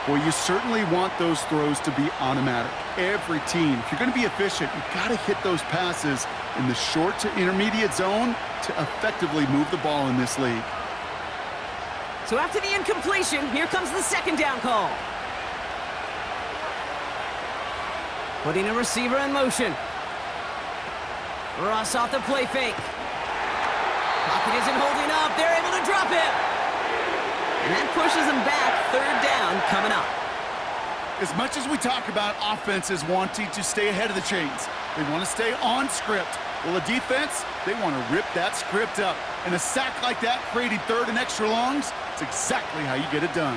Well, you certainly want those throws to be automatic. Every team, if you're going to be efficient, you've got to hit those passes in the short to intermediate zone to effectively move the ball in this league.
So after the incompletion, here comes the 2nd down call. Putting a receiver in motion. Ross off the play fake. Pocket isn't holding up. They're able to drop him. And that pushes them back. 3rd down coming up.
As much as we talk about offenses wanting to stay ahead of the chains, they want to stay on script. Well, a defense, they want to rip that script up. And a sack like that, creating 3rd and extra longs, it's exactly how you get it done.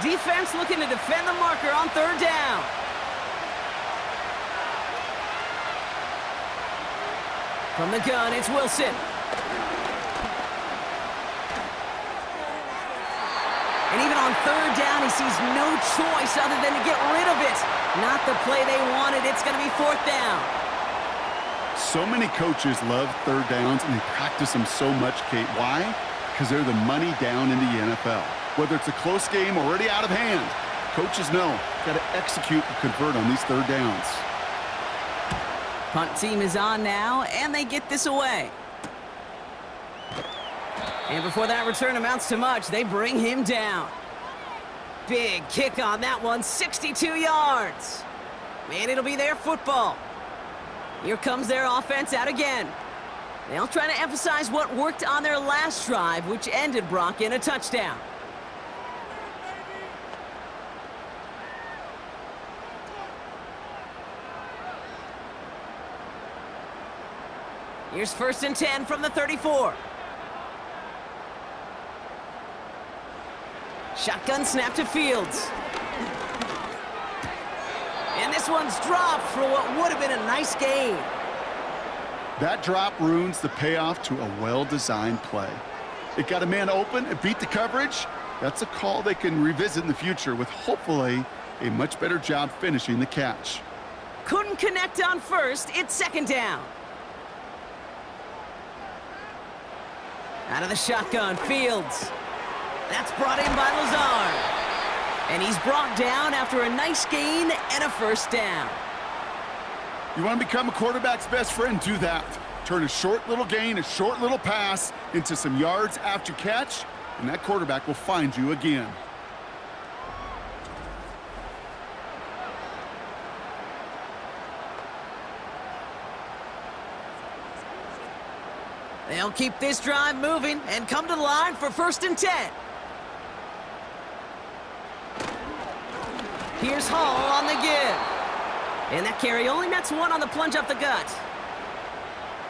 Defense looking to defend the marker on 3rd down. From the gun, it's Wilson. And even on third down, he sees no choice other than to get rid of it. Not the play they wanted. It's going to be fourth down.
So many coaches love third downs, and they practice them so much, Kate. Why? Because they're the money down in the NFL. Whether it's a close game already out of hand, coaches know got to execute and convert on these third downs.
Punt team is on now, and they get this away. And before that return amounts to much, they bring him down. Big kick on that one, 62 yards. Man, it'll be their football. Here comes their offense out again. They'll try to emphasize what worked on their last drive, which ended, Brock, in a touchdown. Here's 1st and 10 from the 34. Shotgun snap to Fields. And this one's dropped for what would have been a nice gain.
That drop ruins the payoff to a well-designed play. It got a man open, it beat the coverage. That's a call they can revisit in the future with hopefully a much better job finishing the catch.
Couldn't connect on first, it's 2nd down. Out of the shotgun, Fields. That's brought in by Lazard. And he's brought down after a nice gain and a 1st down.
You want to become a quarterback's best friend? Do that. Turn a short little gain, a short little pass into some yards after catch, and that quarterback will find you again.
They'll keep this drive moving and come to the line for 1st and 10. Here's Hall on the give. And that carry only nets one on the plunge up the gut.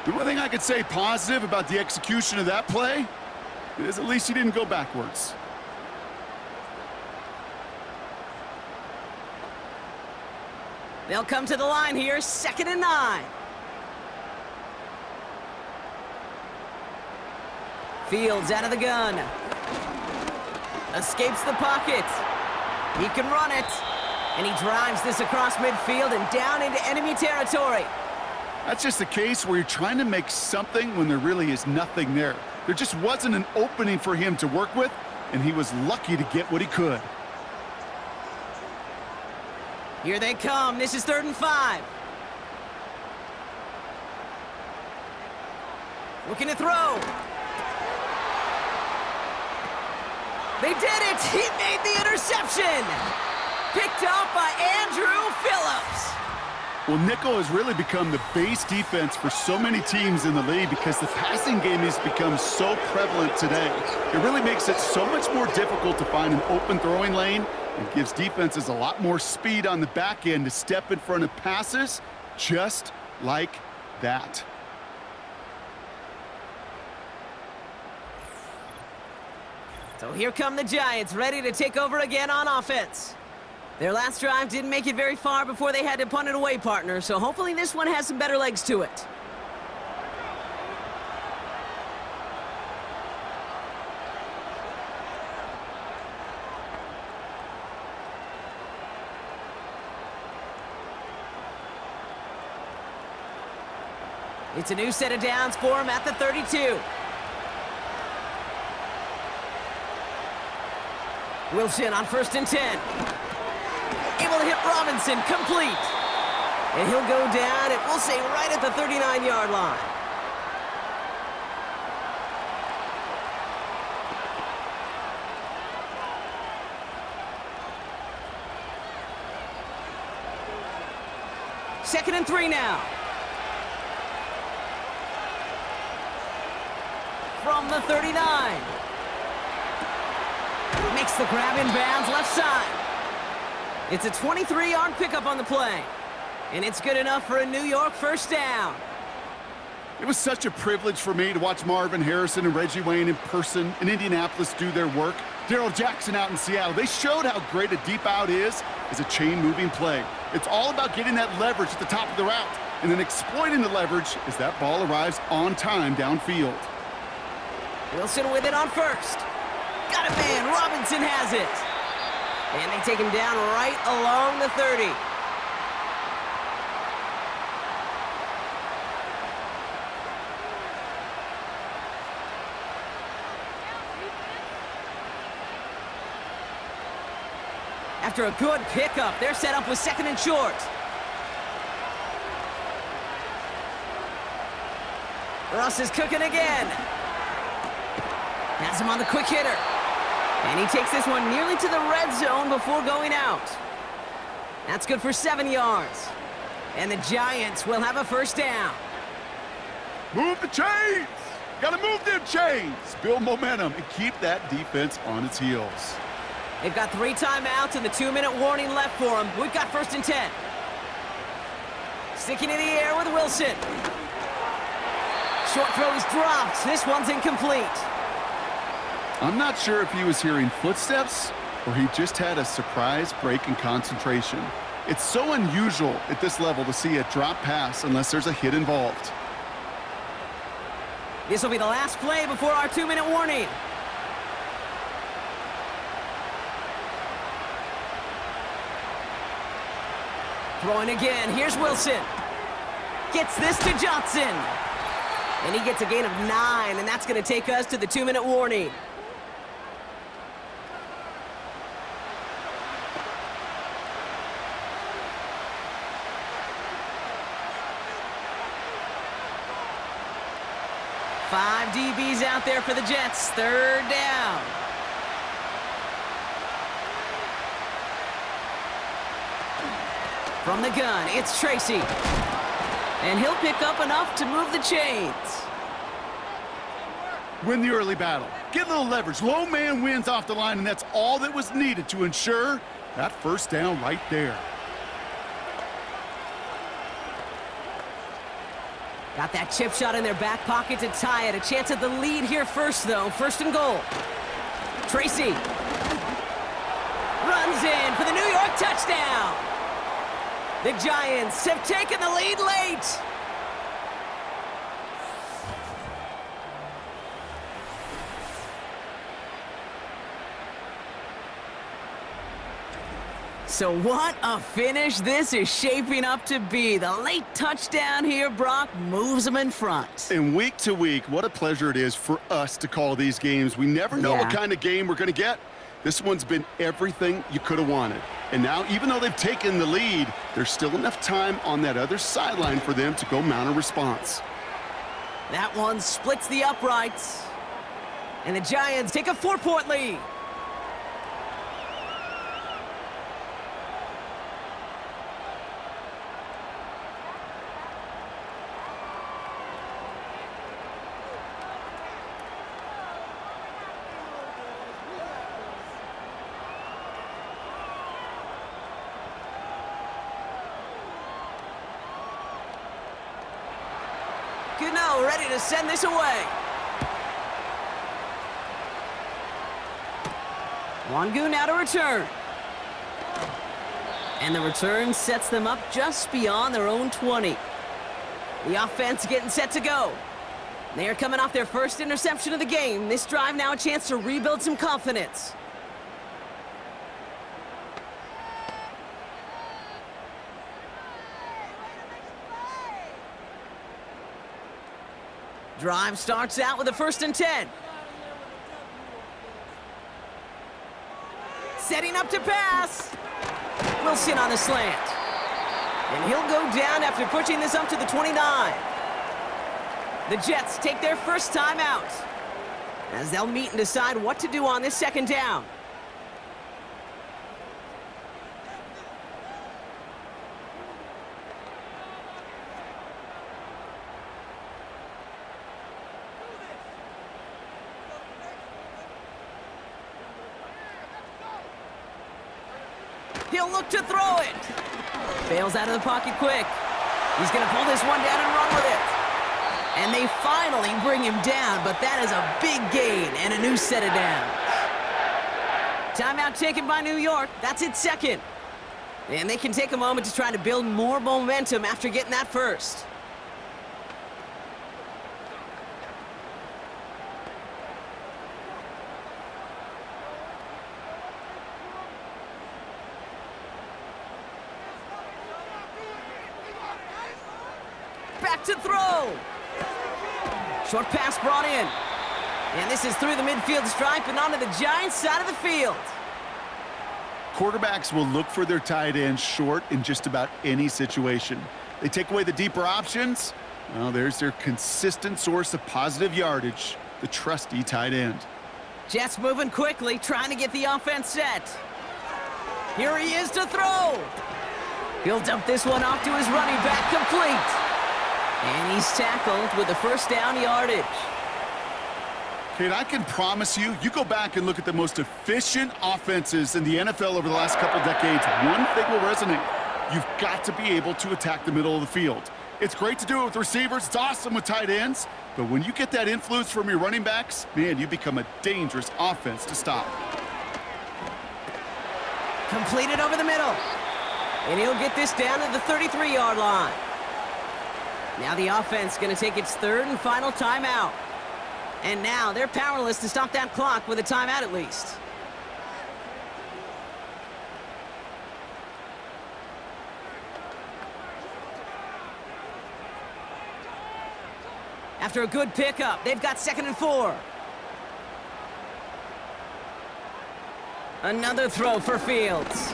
The one thing I could say positive about the execution of that play is at least he didn't go backwards.
They'll come to the line here, 2nd and 9. Fields out of the gun. Escapes the pocket. He can run it. And he drives this across midfield and down into enemy territory.
That's just a case where you're trying to make something when there really is nothing there. There just wasn't an opening for him to work with, and he was lucky to get what he could.
Here they come. This is 3rd and 5. Looking to throw. They did it! He made the interception! Picked off by Andrew Phillips.
Well, nickel has really become the base defense for so many teams in the league because the passing game has become so prevalent today. It really makes it so much more difficult to find an open throwing lane and gives defenses a lot more speed on the back end to step in front of passes just like that.
So here come the Giants, ready to take over again on offense. Their last drive didn't make it very far before they had to punt it away, partner, so hopefully this one has some better legs to it. It's a new set of downs for him at the 32. Wilson on 1st and 10. Able to hit Robinson, complete. And he'll go down, and we'll say right at the 39-yard line. Second and 3 now. From the 39. Makes the grab in bounds left side. It's a 23-yard pickup on the play. And it's good enough for a New York 1st down.
It was such a privilege for me to watch Marvin Harrison and Reggie Wayne in person in Indianapolis do their work. Darrell Jackson out in Seattle. They showed how great a deep out is as a chain-moving play. It's all about getting that leverage at the top of the route and then exploiting the leverage as that ball arrives on time downfield.
Wilson with it on 1st. Got a man. Robinson has it. And they take him down right along the 30. After a good pickup, they're set up with 2nd and short. Russ is cooking again. Has him on the quick hitter. And he takes this one nearly to the red zone before going out. That's good for 7 yards. And the Giants will have a first down.
Move the chains! Gotta move them chains! Build momentum and keep that defense on its heels.
They've got 3 timeouts and the 2-minute warning left for them. We've got 1st and 10. Sticking in the air with Wilson. Short throw is dropped. This one's incomplete.
I'm not sure if he was hearing footsteps or he just had a surprise break in concentration. It's so unusual at this level to see a drop pass unless there's a hit involved.
This will be the last play before our 2-minute warning. Throwing again. Here's Wilson. Gets this to Johnson. And he gets a gain of 9, and that's going to take us to the 2-minute warning. Five DBs out there for the Jets. 3rd down. From the gun, it's Tracy. And he'll pick up enough to move the chains.
Win the early battle. Get a little leverage. Low man wins off the line, and that's all that was needed to ensure that first down right there.
Got that chip shot in their back pocket to tie it. A chance at the lead here first, though. 1st and goal. Tracy runs in for the New York touchdown. The Giants have taken the lead late. So what a finish this is shaping up to be. The late touchdown here, Brock, moves them in front.
And week to week, what a pleasure it is for us to call these games. We never know what kind of game we're going to get. This one's been everything you could have wanted. And now, even though they've taken the lead, there's still enough time on that other sideline for them to go mount a response.
That one splits the uprights. And the Giants take a 4-point lead. Gano ready to send this away. Wangu now to return. And the return sets them up just beyond their own 20. The offense getting set to go. They are coming off their first interception of the game. This drive now a chance to rebuild some confidence. Drive starts out with a 1st and 10. Setting up to pass. Wilson on the slant. And he'll go down after pushing this up to the 29. The Jets take their first time out as they'll meet and decide what to do on this 2nd down. He'll look to throw it. Fails out of the pocket quick. He's going to pull this one down and run with it. And they finally bring him down, but that is a big gain and a new set of downs. Timeout taken by New York. That's its 2nd. And they can take a moment to try to build more momentum after getting that first. to throw. Short pass brought in. And this is through the midfield stripe and onto the Giants' side of the field.
Quarterbacks will look for their tight ends short in just about any situation. They take away the deeper options. Well, there's their consistent source of positive yardage, the trusty tight end.
Jets moving quickly, trying to get the offense set. Here he is to throw. He'll dump this one off to his running back, complete. And he's tackled with the first down yardage.
Kate, I can promise you, you go back and look at the most efficient offenses in the NFL over the last couple decades, one thing will resonate. You've got to be able to attack the middle of the field. It's great to do it with receivers. It's awesome with tight ends. But when you get that influence from your running backs, man, you become a dangerous offense to stop.
Completed over the middle. And he'll get this down to the 33-yard line. Now the offense going to take its third and final timeout. And now they're powerless to stop that clock with a timeout at least. After a good pickup, they've got 2nd and 4. Another throw for Fields.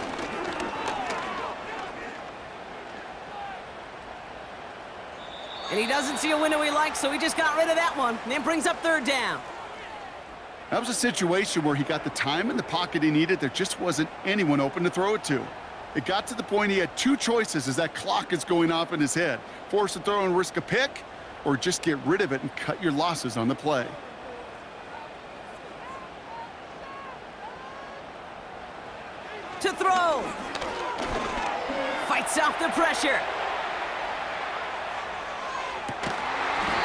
And he doesn't see a window he likes, so he just got rid of that one. And then brings up 3rd down.
That was a situation where he got the time in the pocket he needed. There just wasn't anyone open to throw it to. It got to the point he had 2 choices as that clock is going off in his head. Force a throw and risk a pick, or just get rid of it and cut your losses on the play.
To throw. Fights off the pressure.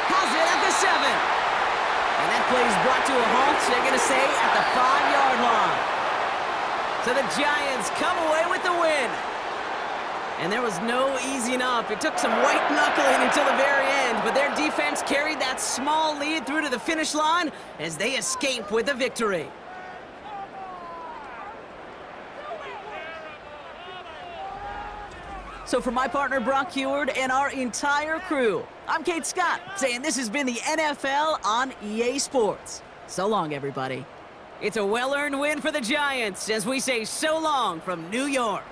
Has it at the 7. And that play is brought to a halt, they're going to say, at the 5-yard line. So the Giants come away with the win. And there was no easing up. It took some white knuckling until the very end, but their defense carried that small lead through to the finish line as they escape with a victory. So for my partner Brock Heward and our entire crew, I'm Kate Scott, saying this has been the NFL on EA Sports. So long, everybody. It's a well-earned win for the Giants as we say so long from New York.